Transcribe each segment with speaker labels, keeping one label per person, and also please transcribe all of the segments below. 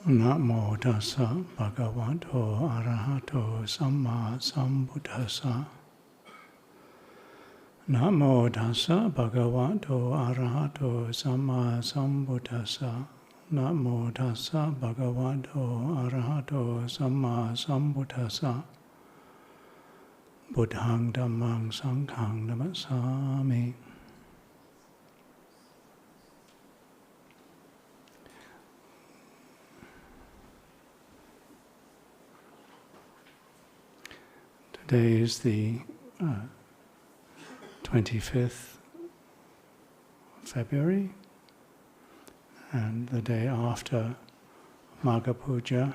Speaker 1: Namo tassa bhagavato arahato samma sambuddhassa. Namo tassa bhagavato arahato samma sambuddhassa. Namo tassa bhagavato arahato samma sambuddhassa. Buddhang dhammang sanghang namassami. Today is the 25th of February, and the day after Māgha Puja,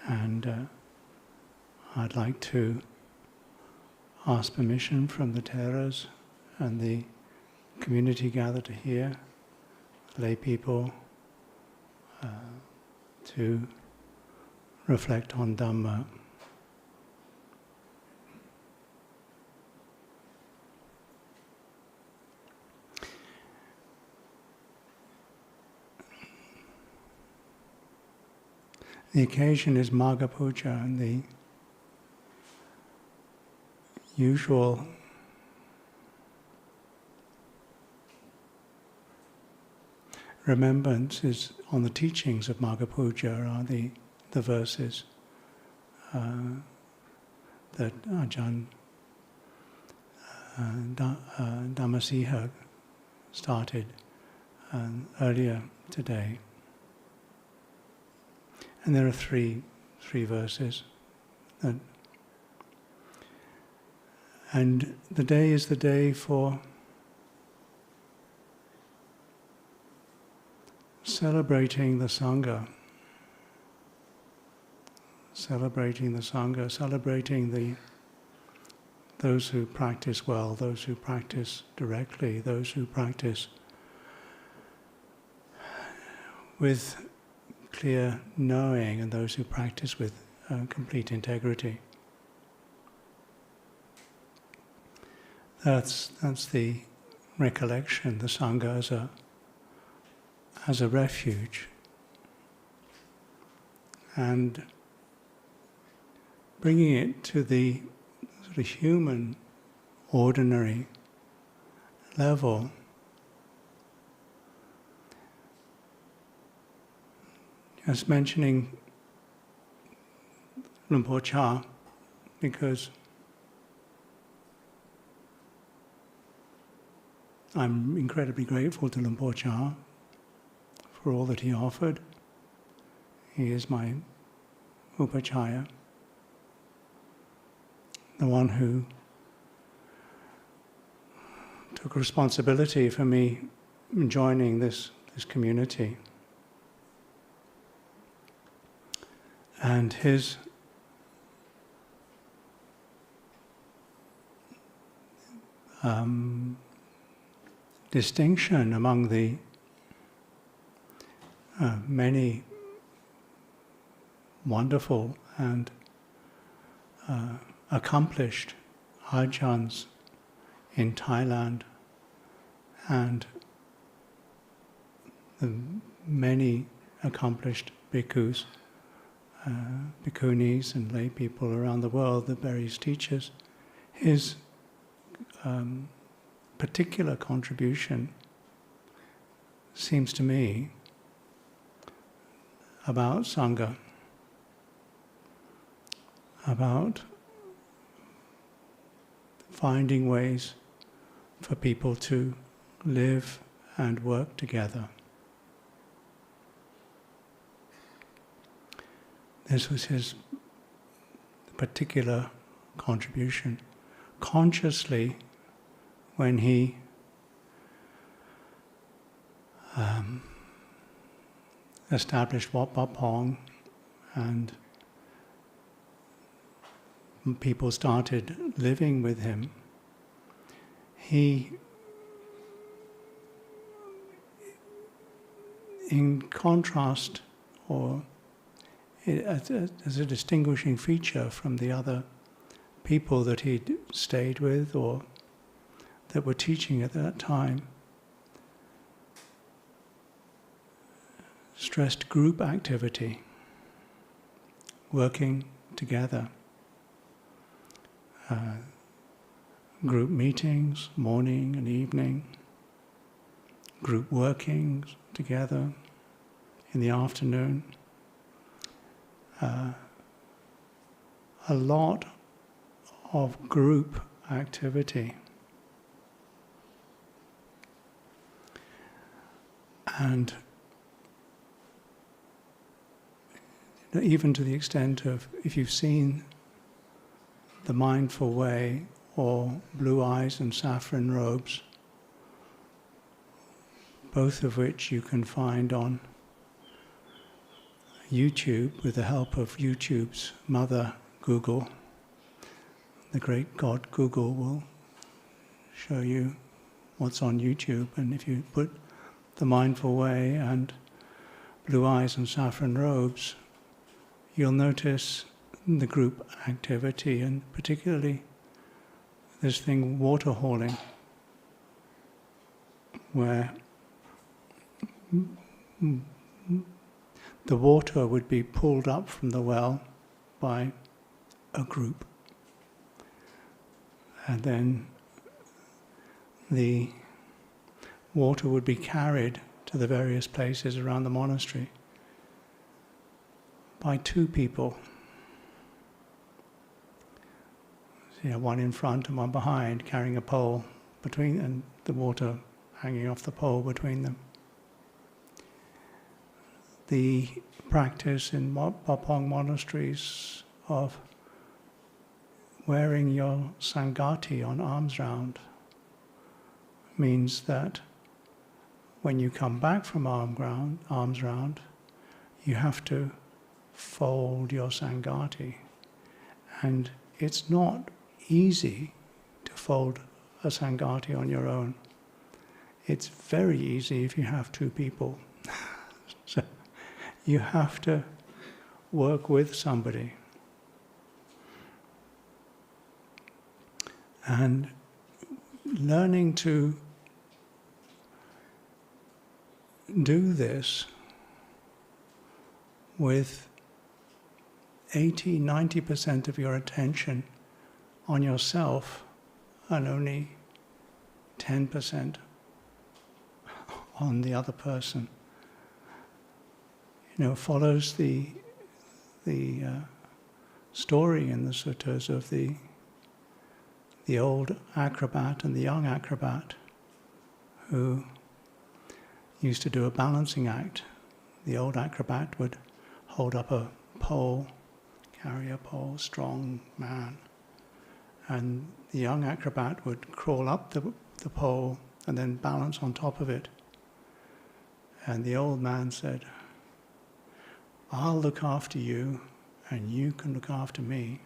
Speaker 1: and I'd like to ask permission from the Theras and the community gathered here, lay people, to reflect on Dhamma. The occasion is Māgha Puja, and the usual remembrance is on the teachings of Māgha Puja are the verses that Ajahn Dhamma-Siha started earlier today. And there are three verses. And the day is the day for celebrating the Sangha. Celebrating the Sangha, celebrating those who practice well, those who practice directly, those who practice with clear knowing, and those who practice with complete integrity. That's the recollection, the Sangha as a refuge, and bringing it to the sort of human, ordinary level. Just mentioning Lumpur Cha because I'm incredibly grateful to Lumpur Cha for all that he offered. He is my upachaya, the one who took responsibility for me joining this community. And his distinction among the many wonderful and accomplished Ajahns in Thailand, and the many accomplished bhikkhus, bhikkhunis and lay people around the world, the various teachers, his particular contribution seems to me about Sangha, about finding ways for people to live and work together. This was his particular contribution. Consciously, when he established Wat Pah Pong and people started living with him, he, in contrast, or as a distinguishing feature from the other people that he'd stayed with or that were teaching at that time, stressed group activity, working together. Group meetings, morning and evening, group workings together in the afternoon. A lot of group activity. And even to the extent of, if you've seen The Mindful Way or Blue Eyes and Saffron Robes, both of which you can find on YouTube with the help of YouTube's mother, Google. The great God Google will show you what's on YouTube, and if you put The Mindful Way and Blue Eyes and Saffron Robes, you'll notice the group activity, and particularly this thing, water hauling, where the water would be pulled up from the well by a group. And then the water would be carried to the various places around the monastery by two people. So you have one in front and one behind, carrying a pole between, and the water hanging off the pole between them. The practice in Bapong monasteries of wearing your sangati on arms round means that when you come back from arms round, you have to fold your sangati. And it's not easy to fold a sangati on your own. It's very easy if you have two people. So you have to work with somebody. And learning to do this with 80-90% of your attention on yourself and only 10% on the other person, follows the story in the suttas of the old acrobat and the young acrobat who used to do a balancing act. The old acrobat would hold up a pole, carry a pole, strong man. And the young acrobat would crawl up the pole and then balance on top of it. And the old man said, "I'll look after you and you can look after me."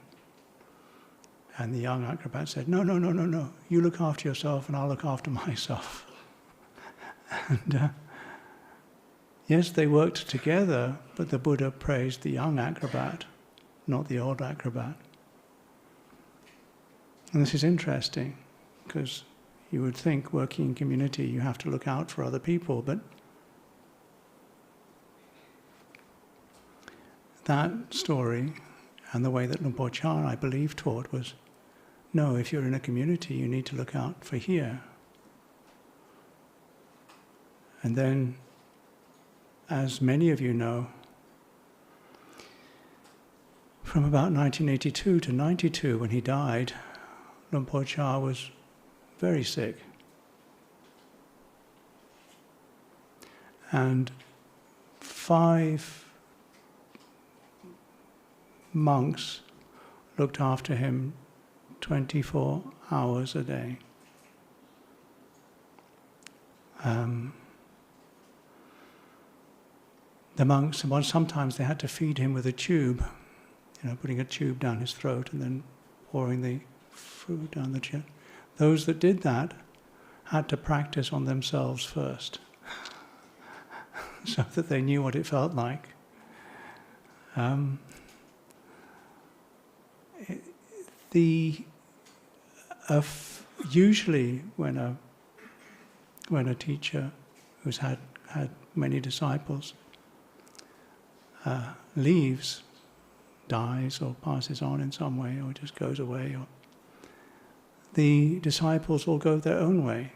Speaker 1: And the young acrobat said, No, you look after yourself and I'll look after myself. And yes, they worked together, but the Buddha praised the young acrobat, not the old acrobat. And this is interesting, because you would think working in community you have to look out for other people, but that story and the way that Luang Por Chah, I believe, taught was, no, if you're in a community you need to look out for here. And then, as many of you know, from about 1982 to 92, when he died, Luang Por Chah was very sick. And 5 monks looked after him 24 hours a day. The monks, sometimes they had to feed him with a tube, putting a tube down his throat and then pouring the food down the tube. Those that did that had to practice on themselves first, so that they knew what it felt like. Usually when a teacher who's had many disciples leaves, dies or passes on in some way or just goes away, or the disciples will go their own way.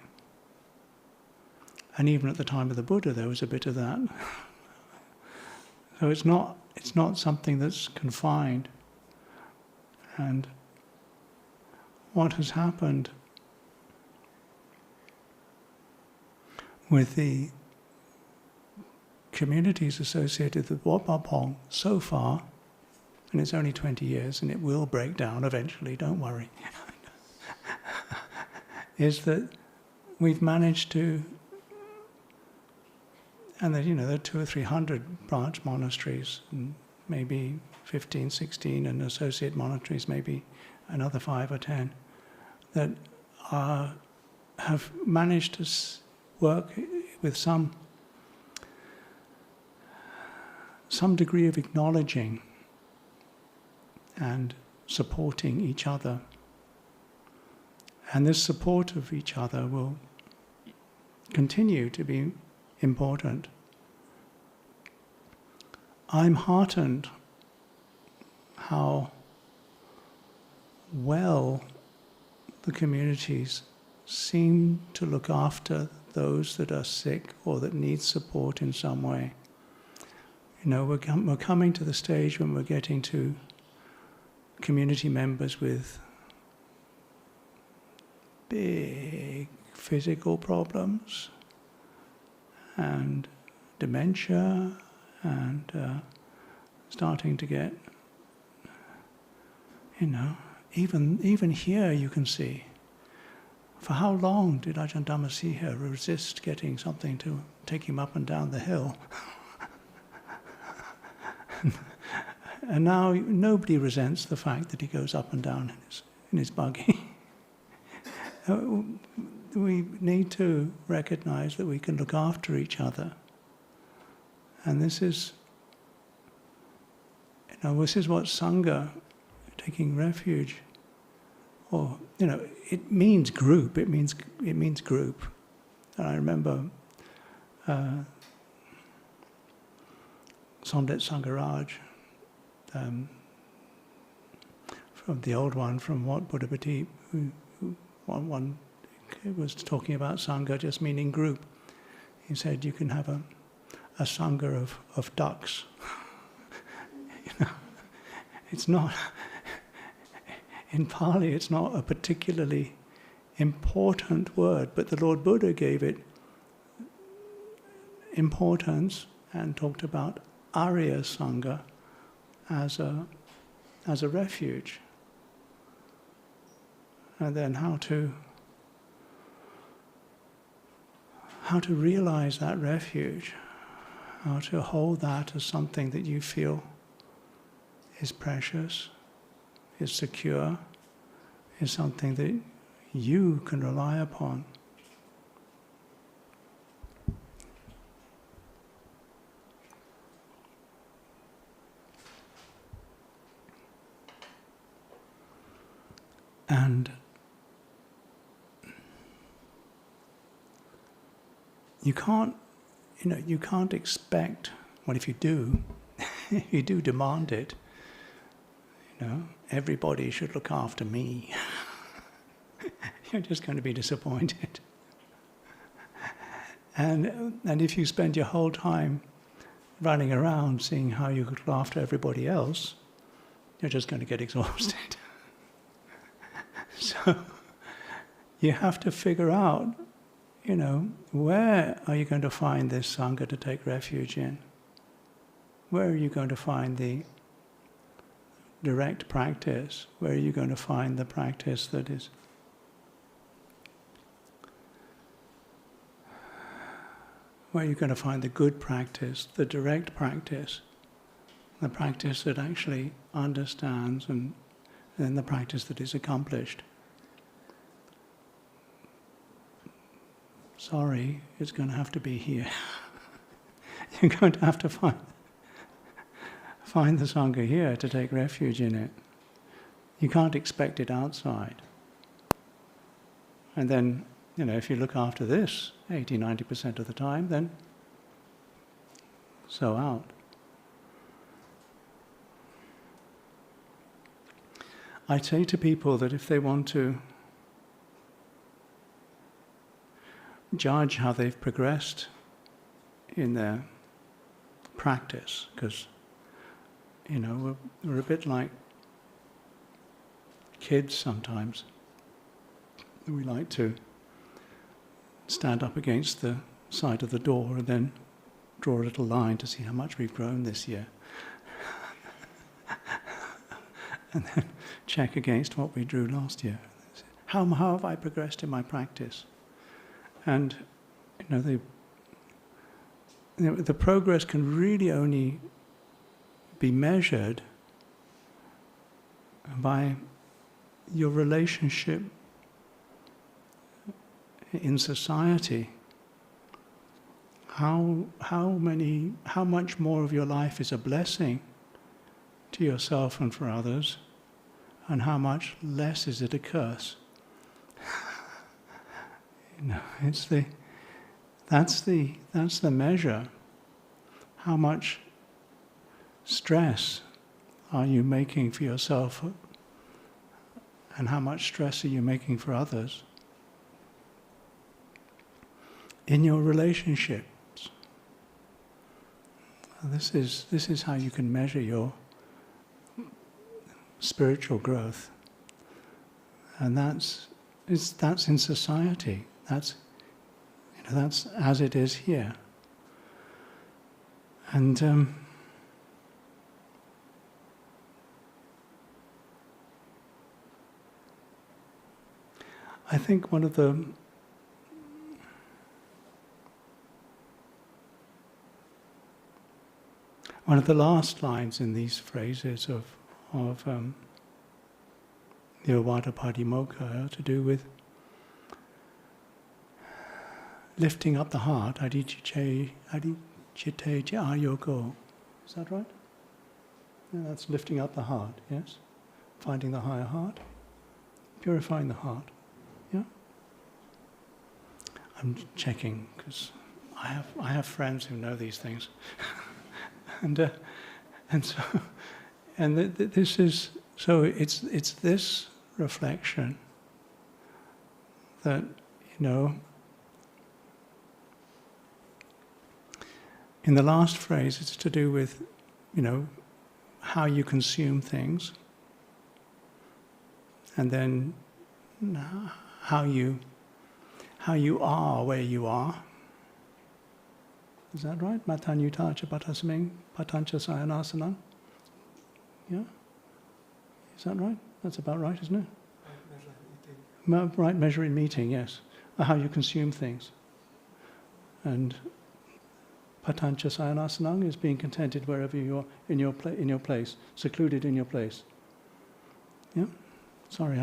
Speaker 1: And even at the time of the Buddha there was a bit of that. So it's not something that's confined. And what has happened with the communities associated with Wat Pah Pong so far, and it's only 20 years and it will break down eventually, don't worry, is that we've managed to, and there are 200 or 300 branch monasteries, and maybe 15, 16, and associate monasteries, maybe another 5 or 10, that have managed to work with some degree of acknowledging and supporting each other. And this support of each other will continue to be important. I'm heartened how well the communities seem to look after those that are sick or that need support in some way. We're coming to the stage when we're getting to community members with big physical problems and dementia and starting to get, even here you can see, for how long did Ajahn Dhamma-Siha resist getting something to take him up and down the hill? And now nobody resents the fact that he goes up and down in his buggy. We need to recognize that we can look after each other. And this is what Sangha, taking refuge, or, it means group, it means group. And I remember Somdet Sangharaj, from the old one, from Wat Buddha Pati, who one was talking about Sangha just meaning group. He said you can have a Sangha of ducks. It's not, in Pali it's not a particularly important word, but the Lord Buddha gave it importance and talked about Arya Sangha as a refuge. And then how to realize that refuge, how to hold that as something that you feel is precious, is secure, is something that you can rely upon. And you can't expect, well, if you do, if you do demand it, everybody should look after me. You're just going to be disappointed. And if you spend your whole time running around seeing how you could look after everybody else, you're just going to get exhausted. So you have to figure out, where are you going to find this Sangha to take refuge in? Where are you going to find the direct practice? Where are you going to find the practice that is where are you going to find the good practice, the direct practice, the practice that actually understands, and then the practice that is accomplished? Sorry, it's going to have to be here. You're going to have to find the Sangha here to take refuge in it. You can't expect it outside. And then, if you look after this 80-90% of the time, then so out. I say to people that if they want to judge how they've progressed in their practice, because, we're a bit like kids sometimes. We like to stand up against the side of the door and then draw a little line to see how much we've grown this year. And then check against what we drew last year. How have I progressed in my practice? And the progress can really only be measured by your relationship in society. How much more of your life is a blessing to yourself and for others, and how much less is it a curse? That's the measure. How much stress are you making for yourself, and how much stress are you making for others in your relationships? This is how you can measure your spiritual growth, and that's in society. That's as it is here. And I think one of the last lines in these phrases of the Ovada Padimokkha are to do with lifting up the heart. Adicite ayogo. Is that right? Yeah, that's lifting up the heart, yes? Finding the higher heart. Purifying the heart. Yeah? I'm checking, because I have friends who know these things. This is so. It's this reflection that in the last phrase, it's to do with how you consume things, and then how you are where you are. Is that right? Matanyutacha patasming patancha sayanasanam. Yeah? Is that right? That's about right, isn't it? Right measure in meeting, yes. How you consume things. And patancha sayanasanam is being contented wherever you're in your place, secluded in your place. Yeah? Sorry,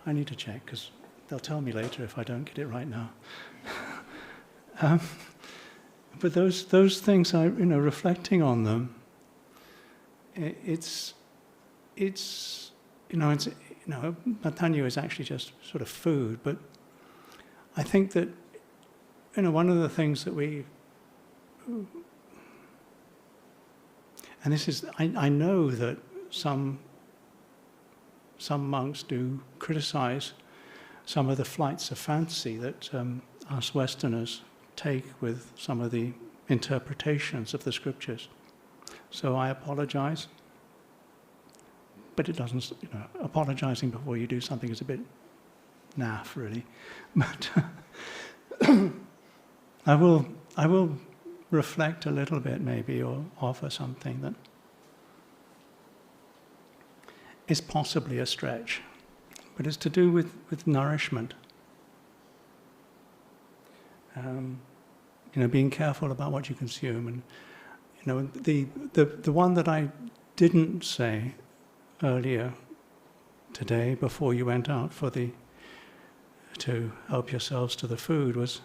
Speaker 1: I need to check, because they'll tell me later if I don't get it right now. But those things, reflecting on them, Matanyu is actually just sort of food. But I think that one of the things that we, and this is, I know that some monks do criticize some of the flights of fancy that us Westerners take with some of the interpretations of the scriptures. So I apologize, but it doesn't, apologizing before you do something is a bit naff, really. But I will reflect a little bit, maybe, or offer something that is possibly a stretch, but it's to do with nourishment. Being careful about what you consume, and the one that I didn't say earlier today, before you went out to help yourselves to the food, was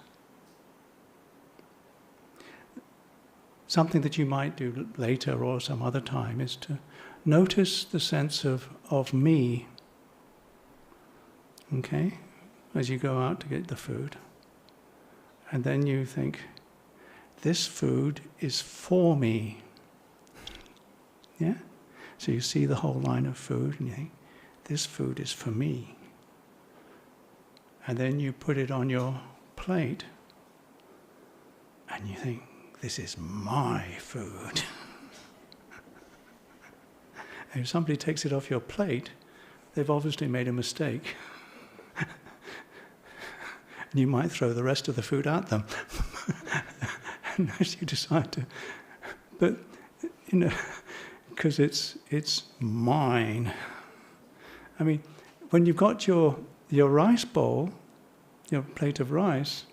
Speaker 1: something that you might do later or some other time, is to notice the sense of me, okay, as you go out to get the food. And then you think, this food is for me. Yeah? So you see the whole line of food and you think, this food is for me. And then you put it on your plate and you think, this is my food. And if somebody takes it off your plate, they've obviously made a mistake. And you might throw the rest of the food at them. Unless you decide to. But, because it's mine. I mean, when you've got your rice bowl, your plate of rice,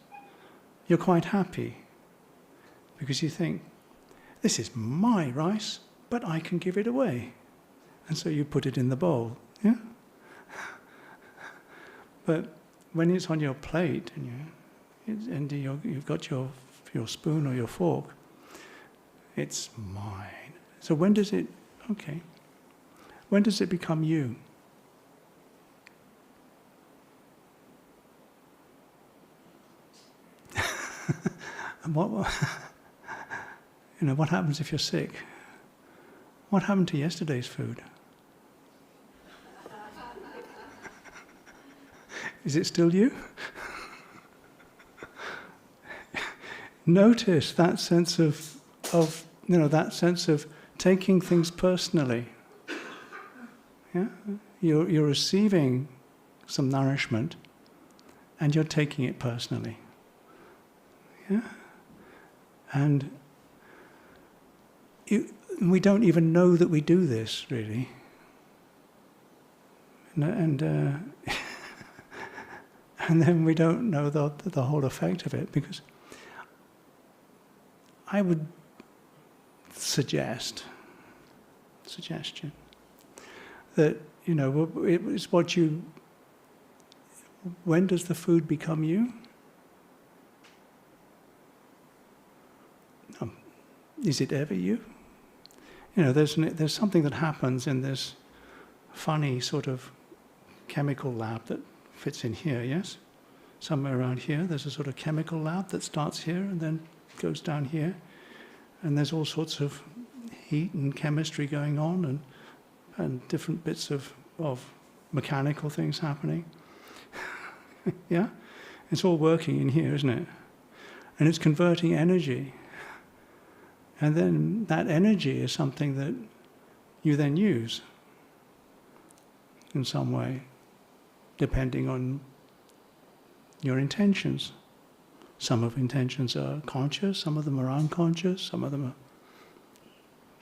Speaker 1: you're quite happy. Because you think, this is my rice, but I can give it away. And so you put it in the bowl. Yeah? But when it's on your plate and you've got your spoon or your fork, it's mine. So when does it become you? And what happens if you're sick? What happened to yesterday's food? Is it still you? Notice that sense of taking things personally. Yeah? You're receiving some nourishment and you're taking it personally. Yeah? And we don't even know that we do this, really. And then we don't know the whole effect of it, because I would suggestion that, it's when does the food become you? Is it ever you? There's something that happens in this funny sort of chemical lab that fits in here, yes? Somewhere around here, there's a sort of chemical lab that starts here and then goes down here. And there's all sorts of heat and chemistry going on and different bits of mechanical things happening. Yeah? It's all working in here, isn't it? And it's converting energy. And then that energy is something that you then use in some way, depending on your intentions. Some of intentions are conscious, some of them are unconscious, some of them are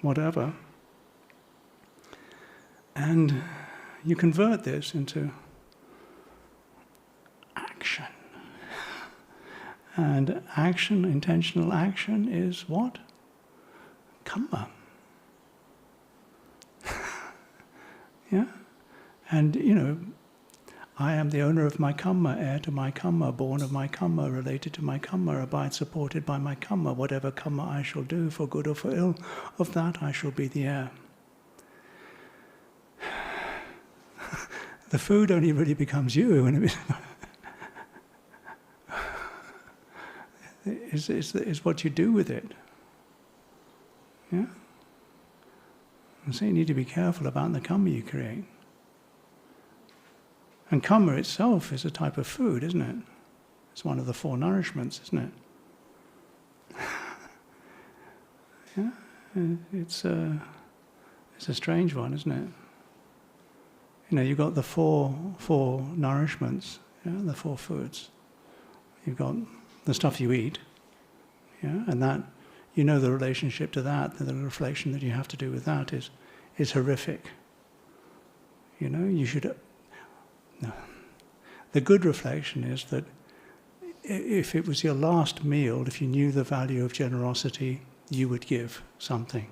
Speaker 1: whatever. And you convert this into action. And action, intentional action, is what? Karma. Yeah? And, I am the owner of my karma, heir to my karma, born of my karma, related to my karma, abide supported by my karma. Whatever karma I shall do, for good or for ill, of that I shall be the heir. The food only really becomes you when is what you do with it. Yeah? And so you need to be careful about the karma you create. And karma itself is a type of food, isn't it? It's one of the 4 nourishments, isn't it? Yeah? It's a strange one, isn't it? You've got the four nourishments, yeah? The 4 foods. You've got the stuff you eat, yeah? And that, the relationship to that, the reflection that you have to do with that is horrific. You should... No. The good reflection is that if it was your last meal, if you knew the value of generosity, you would give something.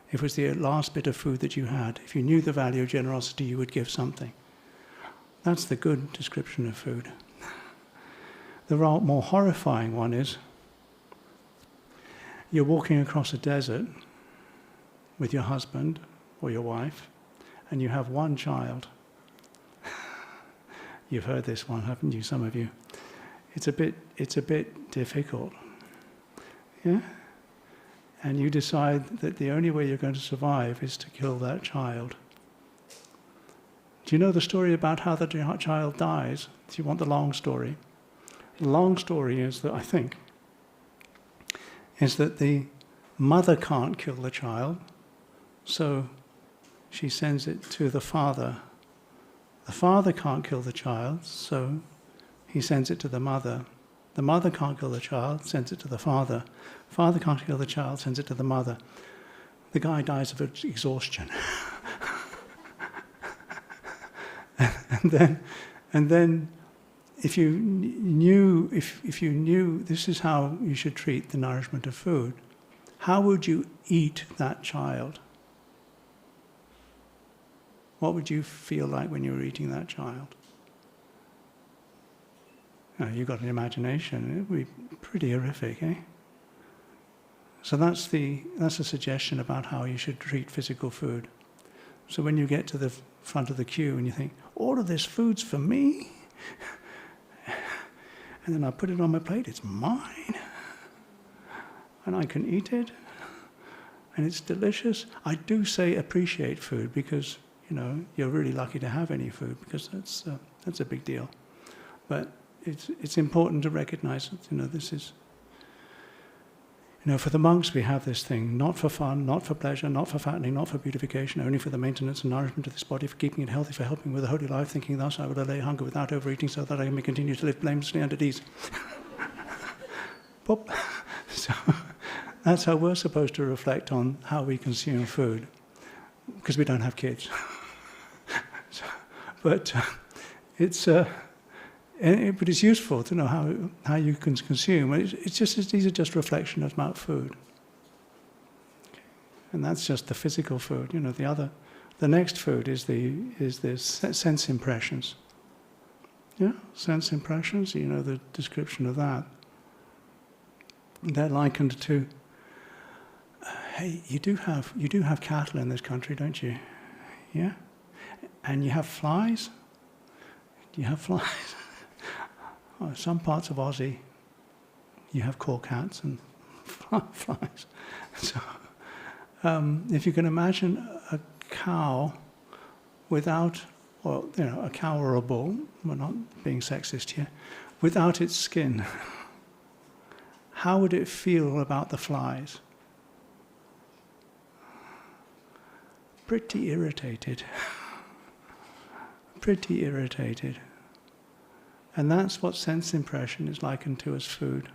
Speaker 1: If it was the last bit of food that you had, if you knew the value of generosity, you would give something. That's the good description of food. The more horrifying one is, you're walking across a desert with your husband or your wife, and you have one child. You've heard this one, haven't you, some of you? It's a bit difficult. Yeah? And you decide that the only way you're going to survive is to kill that child. Do you know the story about how the child dies? Do you want the long story? The long story is that, I think, is that the mother can't kill the child, so she sends it to the father. The father can't kill the child, so he sends it to the mother. The mother can't kill the child, sends it to the father. Father can't kill the child, sends it to the mother. The guy dies of exhaustion. and then if you knew this is how you should treat the nourishment of food, how would you eat that child? What would you feel like when you were eating that child? You've got an imagination. It would be pretty horrific, eh? So that's a suggestion about how you should treat physical food. So when you get to the front of the queue and you think, all of this food's for me, and then I put it on my plate, it's mine, and I can eat it, and it's delicious. I do say appreciate food because, you're really lucky to have any food, because that's a big deal. But it's important to recognize that, this is, for the monks we have this thing, not for fun, not for pleasure, not for fattening, not for beautification, only for the maintenance and nourishment of this body, for keeping it healthy, for helping with a holy life, thinking thus I will allay hunger without overeating, so that I may continue to live blamelessly and at ease. Pop. So that's how we're supposed to reflect on how we consume food, because we don't have kids. But it's useful to know how you can consume. These are just reflections about food, and that's just the physical food. The next food is the sense impressions. Yeah, sense impressions. The description of that. They're likened to. Hey, you do have cattle in this country, don't you? Yeah, and you have flies. Do you have flies? Some parts of Aussie, you have cats and flies. So, if you can imagine a cow without, a cow or a bull, we're not being sexist here, without its skin, how would it feel about the flies? Pretty irritated. Pretty irritated. And that's what sense impression is likened to as food.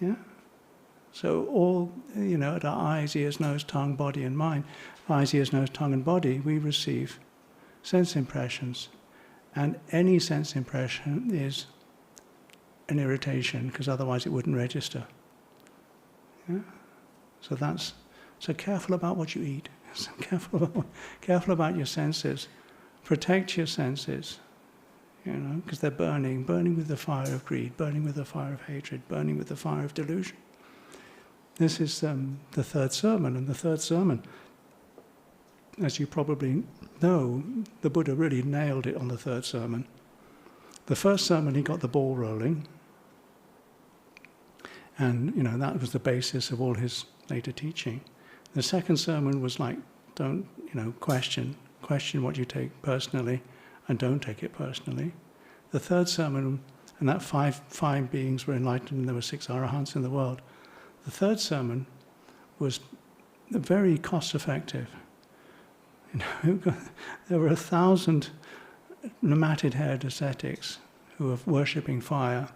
Speaker 1: Yeah? So all, at our eyes, ears, nose, tongue, body and mind, eyes, ears, nose, tongue and body, we receive sense impressions. And any sense impression is an irritation, because otherwise it wouldn't register. Yeah? So careful about what you eat. So careful about your senses. Protect your senses. Because they're burning with the fire of greed, burning with the fire of hatred, burning with the fire of delusion. This is the third sermon, and the third sermon, as you probably know, the Buddha really nailed it on the third sermon. The first sermon, he got the ball rolling, and that was the basis of all his later teaching. The second sermon was like, don't question what you take personally, and don't take it personally. The third sermon, and that five beings were enlightened, and there were 6 arahants in the world. The third sermon was very cost-effective. There were 1,000 matted-haired ascetics who were worshipping fire,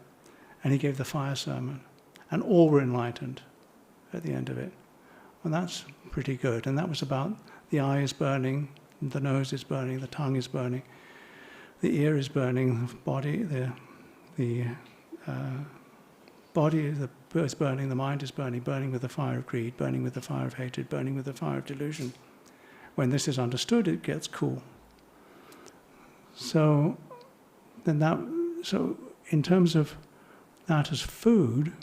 Speaker 1: and he gave the fire sermon, and all were enlightened at the end of it. Well, that's pretty good, and that was about the eye is burning, the nose is burning, the tongue is burning, the ear is burning, the body, body is burning, the mind is burning with the fire of greed, burning with the fire of hatred, burning with the fire of delusion. When this is understood, it gets cool. So in terms of that as food,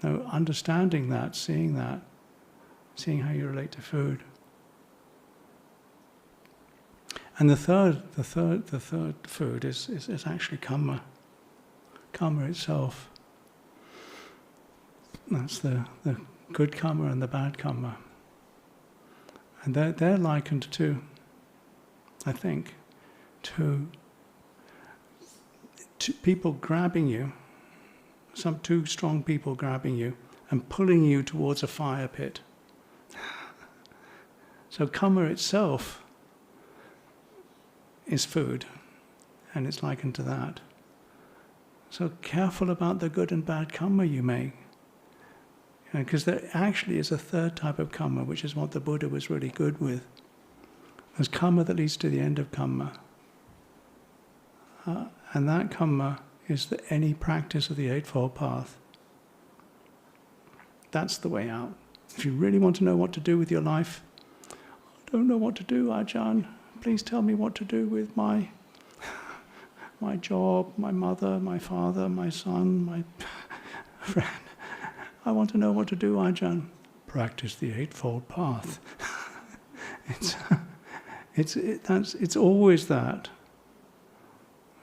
Speaker 1: understanding that, seeing how you relate to food. And the third food is actually karma. Karma itself. That's the good karma and the bad karma. And they're likened to, I think, to people grabbing you, some two strong people grabbing you and pulling you towards a fire pit. So karma itself is food, and it's likened to that. So careful about the good and bad karma you make. Because there actually is a third type of karma, which is what the Buddha was really good with. There's karma that leads to the end of karma. And that karma is any practice of the Eightfold Path. That's the way out. If you really want to know what to do with your life, I don't know what to do, Ajahn. Please tell me what to do with my job, my mother, my father, my son, my friend. I want to know what to do, Ajahn. Practice the Eightfold Path. It's always that.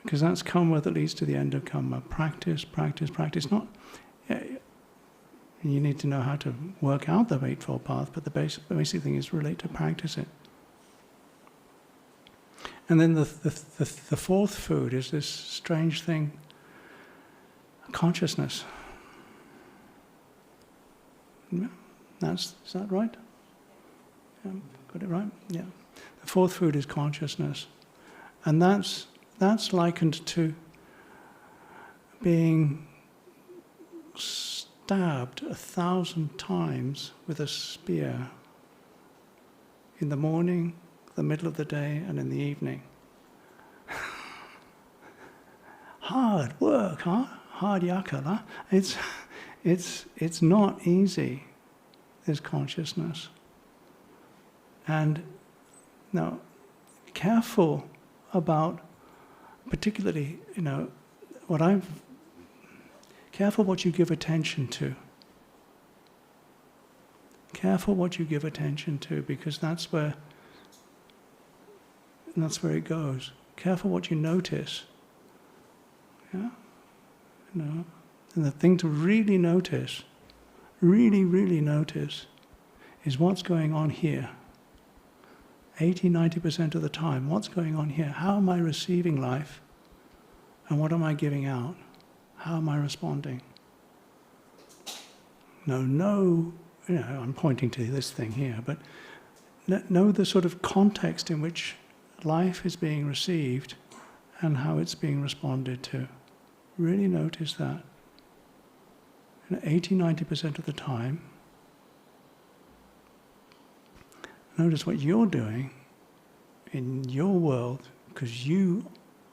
Speaker 1: Because that's karma that leads to the end of karma. Practice, practice, practice. Not, you need to know how to work out the Eightfold Path, but the basic thing is relate to practice it. And then the fourth food is this strange thing, consciousness. Is that right? Yeah, got it right? Yeah. The fourth food is consciousness. And that's likened to being stabbed 1,000 times with a spear in the morning, the middle of the day, and in the evening. Hard work, huh? Hard yakala. It's not easy, this consciousness. And now, careful about, particularly, careful what you give attention to. Careful what you give attention to, because that's where it goes. Careful what you notice. Yeah? And the thing to really notice, really, really notice, is what's going on here. 80-90% of the time, what's going on here? How am I receiving life? And what am I giving out? How am I responding? No, I'm pointing to this thing here, but know the sort of context in which life is being received and how it's being responded to. Really notice that. 80-90% of the time, notice what you're doing in your world, because you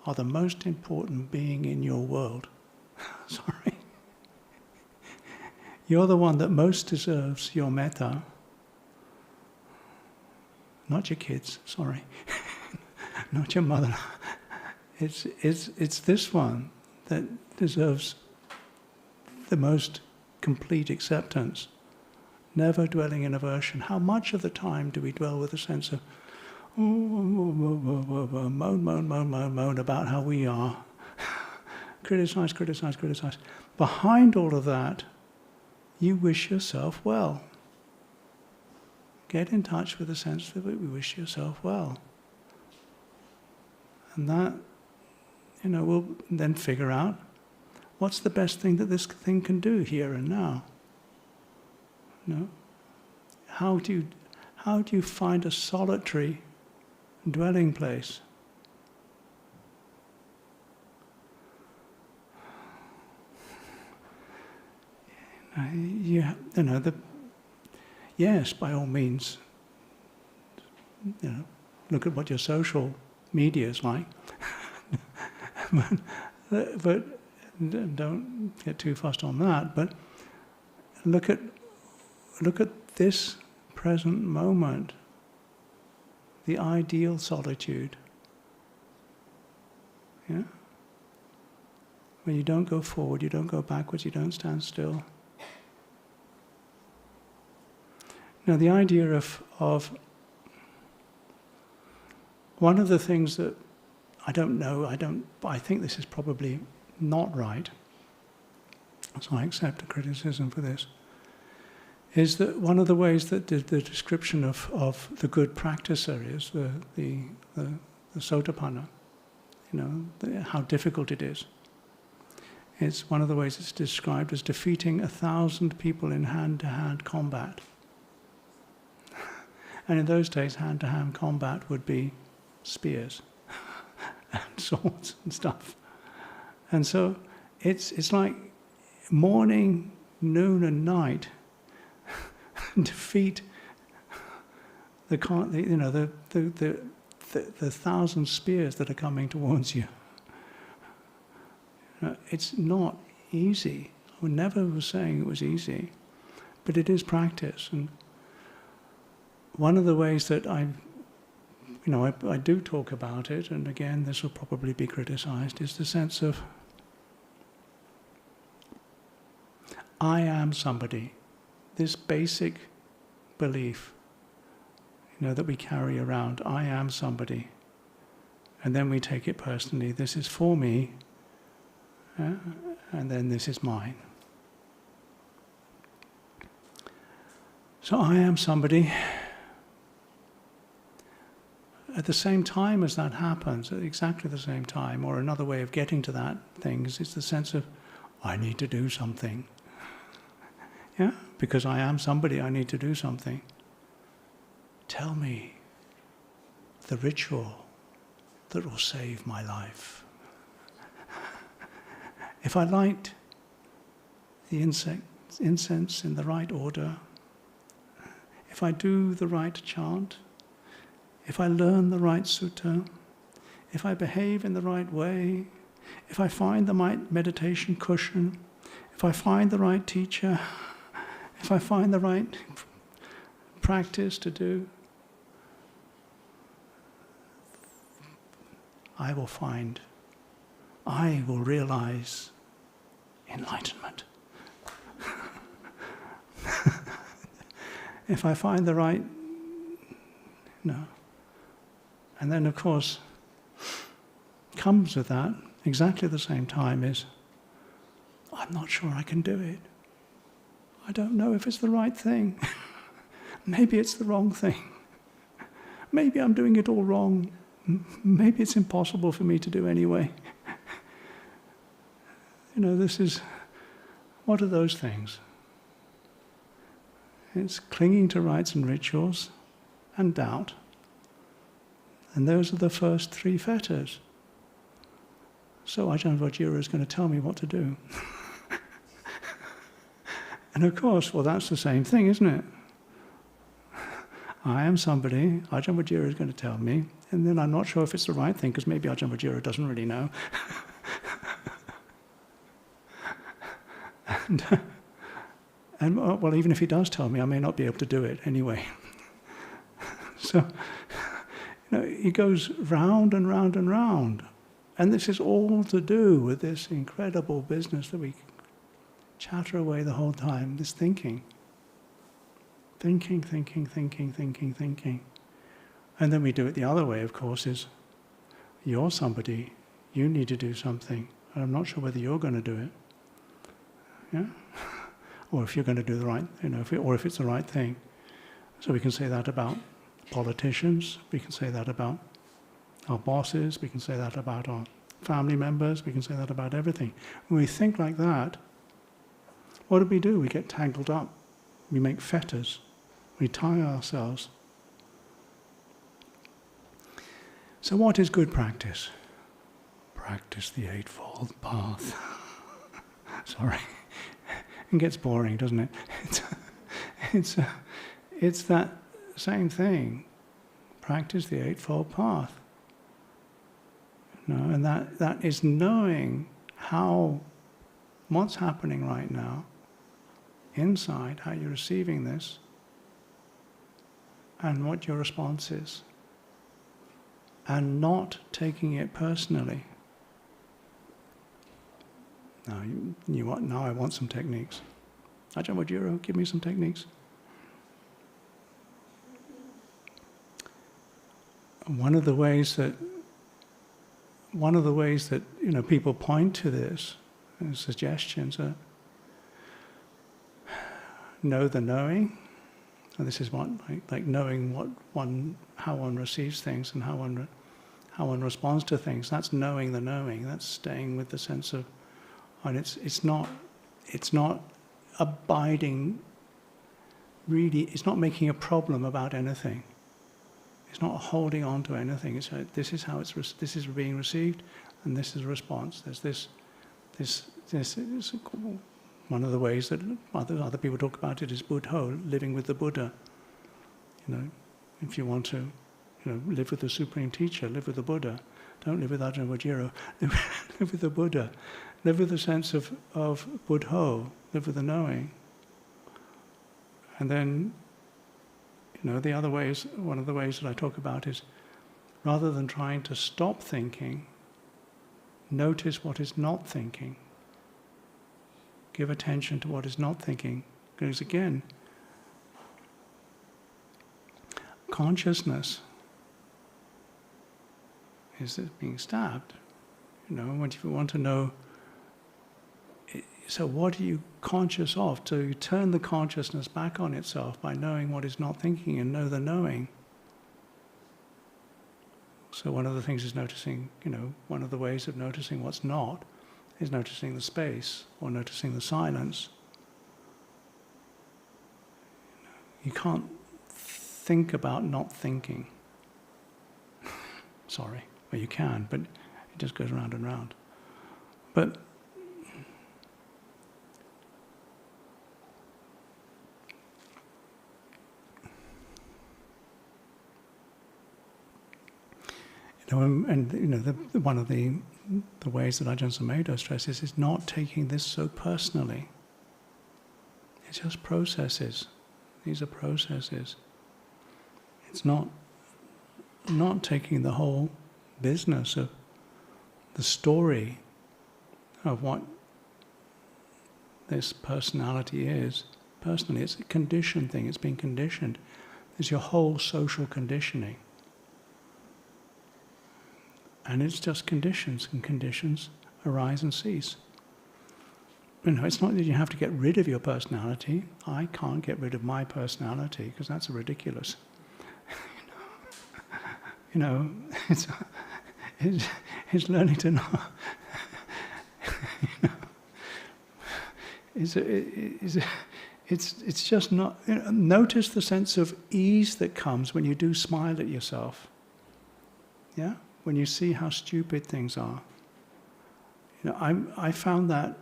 Speaker 1: are the most important being in your world. Sorry. You're the one that most deserves your metta. Not your kids, sorry. Not your mother. It's this one that deserves the most complete acceptance. Never dwelling in aversion. How much of the time do we dwell with a sense of moan about how we are? Criticize. Behind all of that, you wish yourself well. Get in touch with the sense that we wish yourself well. And that, we'll then figure out what's the best thing that this thing can do here and now. How do you find a solitary dwelling place? Yes, by all means, look at what your social media is like. but don't get too fussed on that. But look at this present moment, the ideal solitude. Yeah? Where you don't go forward, you don't go backwards, you don't stand still. Now the idea of one of the things that I think this is probably not right, so I accept a criticism for this, is that one of the ways that the description of the good practicer is, the the sotapanna, how difficult it is. It's one of the ways it's described as defeating 1,000 people in hand-to-hand combat. And in those days, hand-to-hand combat would be spears and swords and stuff. And so it's like morning, noon, and night defeat the 1,000 spears that are coming towards you. It's not easy. I never was saying it was easy, but it is practice. And one of the ways that I do talk about it, and again, this will probably be criticized, is the sense of I am somebody. This basic belief, that we carry around, I am somebody. And then we take it personally. This is for me, and then this is mine. So I am somebody. At the same time as that happens, at exactly the same time, or another way of getting to that thing is the sense of, I need to do something. Yeah? Because I am somebody, I need to do something. Tell me the ritual that will save my life. If I light the incense in the right order, if I do the right chant, if I learn the right sutta, if I behave in the right way, if I find the right meditation cushion, if I find the right teacher, if I find the right practice to do, I will realize enlightenment. If I find the right, And then, of course, comes with that, exactly the same time, is, I'm not sure I can do it. I don't know if it's the right thing. Maybe it's the wrong thing. Maybe I'm doing it all wrong. Maybe it's impossible for me to do anyway. What are those things? It's clinging to rites and rituals and doubt. And those are the first three fetters. So Ajahn Vajiro is going to tell me what to do. And of course, that's the same thing, isn't it? I am somebody, Ajahn Vajiro is going to tell me, and then I'm not sure if it's the right thing, because maybe Ajahn Vajiro doesn't really know. And even if he does tell me, I may not be able to do it anyway. So, it goes round and round and round. And this is all to do with this incredible business that we chatter away the whole time, this thinking. Thinking. And then we do it the other way, of course, is you're somebody, you need to do something, and I'm not sure whether you're going to do it. Yeah? Or if you're going to do the right, or if it's the right thing. So we can say that about politicians, we can say that about our bosses, we can say that about our family members, we can say that about everything. When we think like that, what do? We get tangled up. We make fetters. We tie ourselves. So what is good practice? Practice the Eightfold Path. Sorry. It gets boring, doesn't it? It's that same thing. Practice the Eightfold Path. And that is knowing what's happening right now, inside, how you're receiving this, and what your response is. And not taking it personally. Now I want some techniques. Ajahn Vajiro, give me some techniques. One of the ways that people point to this as suggestions are know the knowing, and this is what like knowing how one receives things and how how one responds to things. That's knowing the knowing. That's staying with the sense of, and it's not abiding. Really, it's not making a problem about anything. It's not holding on to anything. It's this is how this is being received, and this is a response. There's this is one of the ways that other people talk about it is Buddho, living with the Buddha. If you want to, live with the Supreme Teacher, live with the Buddha. Don't live with Ajahn Vajiro. Live with the Buddha. Live with the sense of Buddho. Live with the knowing. And then, the other ways, one of the ways that I talk about is, rather than trying to stop thinking, notice what is not thinking. Give attention to what is not thinking. Because again, consciousness is being stabbed. If you want to know, so what are you conscious of? So you turn the consciousness back on itself by knowing what is not thinking and know the knowing. So one of the things is noticing, one of the ways of noticing what's not is noticing the space or noticing the silence. You can't think about not thinking. Sorry. Well, you can, but it just goes round and round. But one of the ways that Ajahn Sumedho stresses is not taking this so personally. It's just processes. These are processes. It's not taking the whole business of the story of what this personality is. Personally, it's a conditioned thing. It's been conditioned. There's your whole social conditioning. And it's just conditions, and conditions arise and cease. It's not that you have to get rid of your personality. I can't get rid of my personality because that's ridiculous. It's learning to know. It's just not. Notice the sense of ease that comes when you do smile at yourself. Yeah. When you see how stupid things are. I found that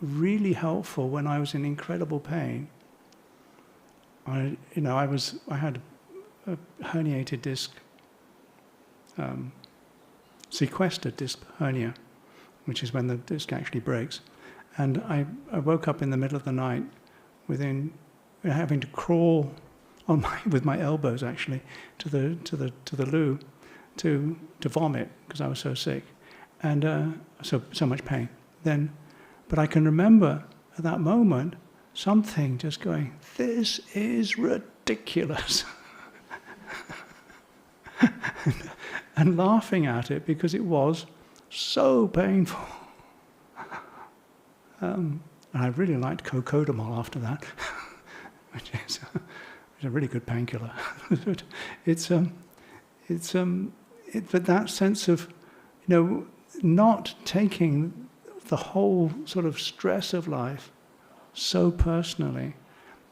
Speaker 1: really helpful when I was in incredible pain. I had a herniated disc, sequestered disc hernia, which is when the disc actually breaks. And I woke up in the middle of the night having to crawl with my elbows actually to the loo. To vomit because I was so sick and so much pain. But I can remember at that moment something just going, "This is ridiculous," and laughing at it because it was so painful. And I really liked cocodamol after that, which is a really good painkiller. But that sense of, not taking the whole sort of stress of life so personally.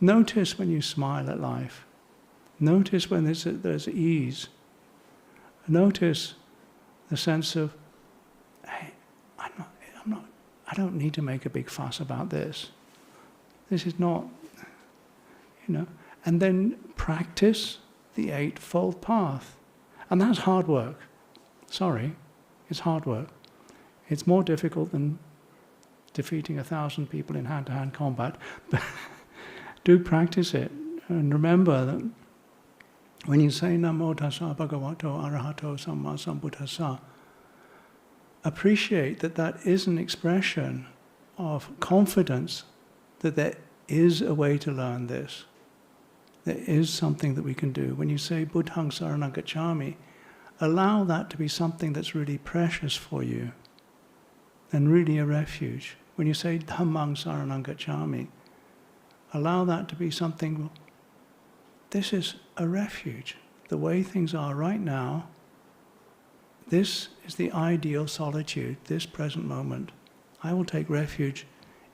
Speaker 1: Notice when you smile at life. Notice when there's ease. Notice the sense of, hey, I don't need to make a big fuss about this. This is not, and then practice the Eightfold Path. And that's hard work. Sorry, it's hard work. It's more difficult than defeating 1,000 people in hand-to-hand combat. But do practice it. And remember that when you say Namo Tassa Bhagavato Arahato Samma Sambuddhassa, appreciate that is an expression of confidence that there is a way to learn this. There is something that we can do. When you say Buddhaṃ Saranang Gacchāmi, allow that to be something that's really precious for you and really a refuge. When you say Dhammang Saranang Gacchāmi, allow that to be something, this is a refuge. The way things are right now, This is the ideal solitude, this present moment. I will take refuge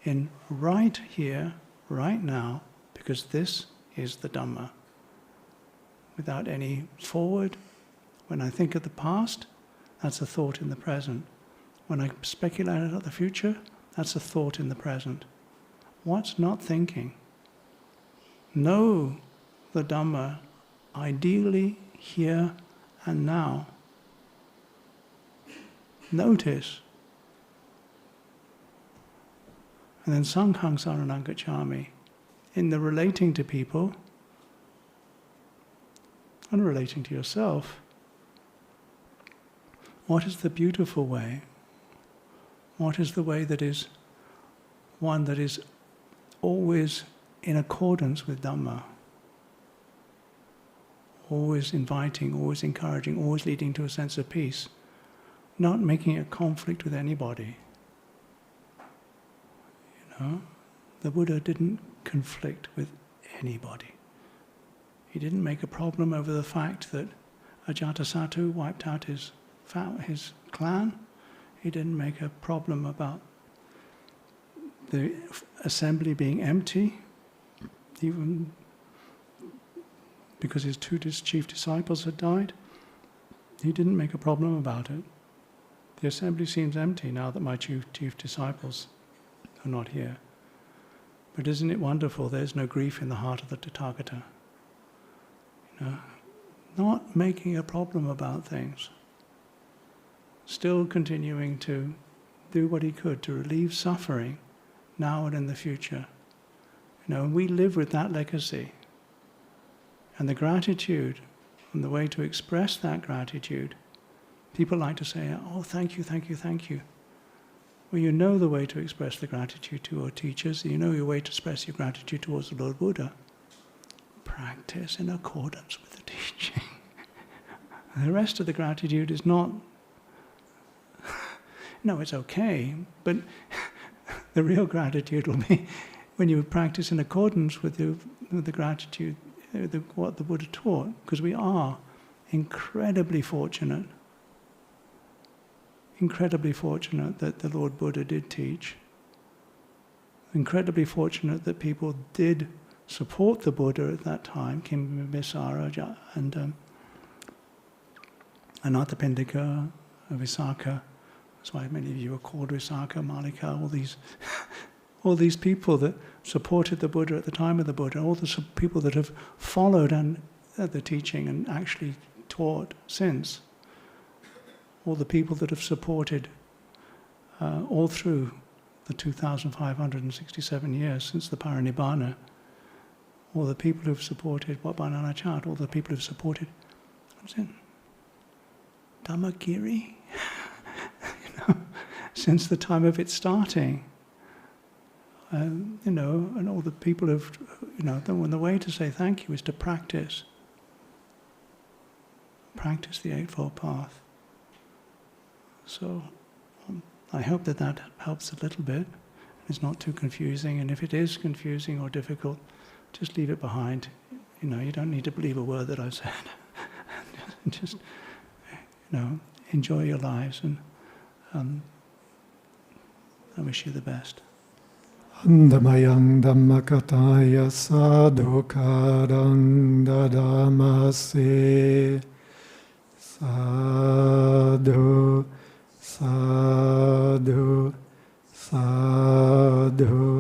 Speaker 1: in right here, right now, because this is the Dhamma. Without any forward. When I think of the past, that's a thought in the present. When I speculate about the future, that's a thought in the present. What's not thinking? Know the Dhamma ideally here and now. Notice. And then Sanghang Saranang Gacchami. In the relating to people, and relating to yourself, what is the beautiful way? What is the way that is one that is always in accordance with Dhamma? Always inviting, always encouraging, always leading to a sense of peace. Not making a conflict with anybody. You know, the Buddha didn't conflict with anybody. He didn't make a problem over the fact that Ajatasattu wiped out his clan. He didn't make a problem about the assembly being empty, even because his two chief disciples had died. He didn't make a problem about it. The assembly seems empty now that my chief disciples are not here. But isn't it wonderful? There's no grief in the heart of the Tathagata. You know, not making a problem about things. Still continuing to do what he could to relieve suffering now and in the future. You know, and we live with that legacy. And the gratitude, and the way to express that gratitude, people like to say, oh, thank you, thank you, thank you. Well, you know the way to express the gratitude to your teachers. You know your way to express your gratitude towards the Lord Buddha. Practice in accordance with the teaching. The rest of the gratitude is not... No, it's okay, but the real gratitude will be when you practice in accordance with the gratitude, what the Buddha taught, because we are incredibly fortunate that the Lord Buddha did teach, incredibly fortunate that people did support the Buddha at that time, Kimbisara and Anathapindika, Visakha. That's why many of you are called Visakha, Malika, all these people that supported the Buddha at the time of the Buddha, all the people that have followed the teaching and actually taught since, all the people that have supported all through the 2,567 years since the Parinibbana, all the people who've supported Vajrayana Chat, all the people who've supported, what's it? Dhammagiri? Since the time of its starting. And all the people who've, the way to say thank you is to practice. Practice the Eightfold Path. So I hope that helps a little bit. It's not too confusing, and if it is confusing or difficult, just leave it behind. You don't need to believe a word that I've said. Just, enjoy your lives, and I wish you the best.
Speaker 2: Andamayang Dhammakataya Sadhukarang Dadamase Sadhu Sadhu Sadhu